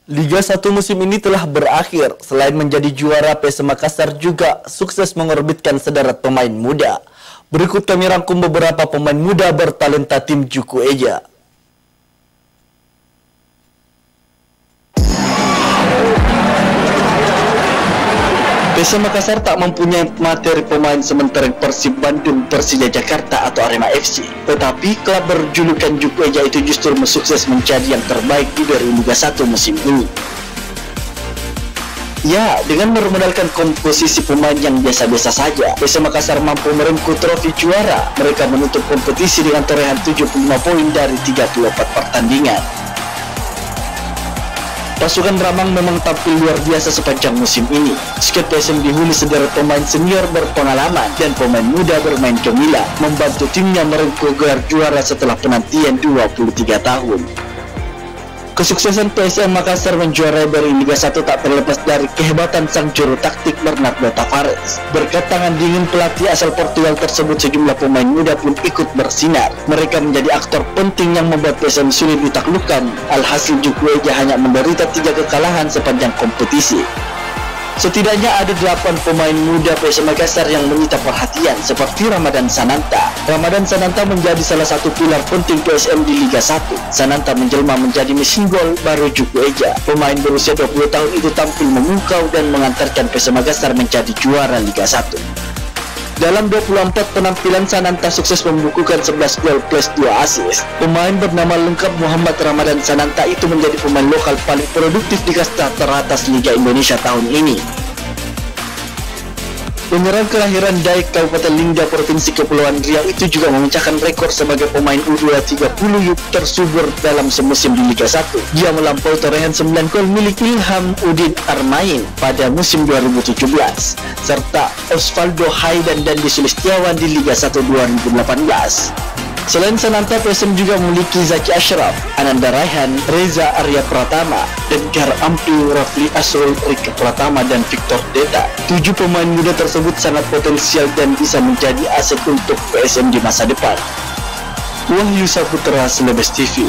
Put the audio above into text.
Liga 1 musim ini telah berakhir. Selain menjadi juara, PSM Makassar juga sukses mengorbitkan sederet pemain muda. Berikut kami rangkum beberapa pemain muda bertalenta tim Juku Eja. PSM Makassar tak mempunyai materi pemain sementara Persib Bandung, Persija Jakarta atau Arema FC. Tetapi klub berjulukan Juku Eja itu justru sukses menjadi yang terbaik dari Liga 1 musim ini. Ya, dengan bermodalkan komposisi pemain yang biasa-biasa saja, PSM Makassar mampu merengkuh trofi juara. Mereka menutup kompetisi dengan torehan 75 poin dari 34 pertandingan. Pasukan Ramang memang tampil luar biasa sepanjang musim ini. Skuad PSM dihuni sederet pemain senior berpengalaman dan pemain muda bermain gemilang, membantu timnya merengkuh gelar juara setelah penantian 23 tahun. Kesuksesan PSM Makassar menjuarai dari Liga 1 tak terlepas dari kehebatan sang juru taktik Bernardo Tavares. Berkat tangan dingin pelatih asal Portugal tersebut, sejumlah pemain muda pun ikut bersinar. Mereka menjadi aktor penting yang membuat PSM sulit ditaklukkan. Alhasil Juku Eja hanya menderita 3 kekalahan sepanjang kompetisi. Setidaknya ada 8 pemain muda PSM Makassar yang menyita perhatian, seperti Ramadan Sananta. Ramadan Sananta menjadi salah satu pilar penting PSM di Liga 1. Sananta menjelma menjadi mesin gol baru Juku Eja. Pemain berusia 20 tahun itu tampil memukau dan mengantarkan PSM Makassar menjadi juara Liga 1. Dalam 24 penampilan, Sananta sukses membukukan 11 gol plus 2 assist. Pemain bernama lengkap Muhammad Ramadan Sananta itu menjadi pemain lokal paling produktif di kasta teratas Liga Indonesia tahun ini. Penyerang kelahiran Daik Kabupaten Lingga Provinsi Kepulauan Riau itu juga memecahkan rekor sebagai pemain U230 tersubur dalam semusim di Liga 1. Dia melampaui torehan 9 gol milik Ilham Udin Armain pada musim 2017, serta Osvaldo Haidan dan Sulistiawan di Liga 1 2018. Selain Sananta, PSM juga memiliki Zaki Ashraf, Ananda Raihan, Reza Arya Pratama, Edgar Ampi, Rafli Asrul, Rika Pratama, dan Victor Deta. 7 pemain muda tersebut sangat potensial dan bisa menjadi aset untuk PSM di masa depan. Wahyu Saputra, Celebes TV.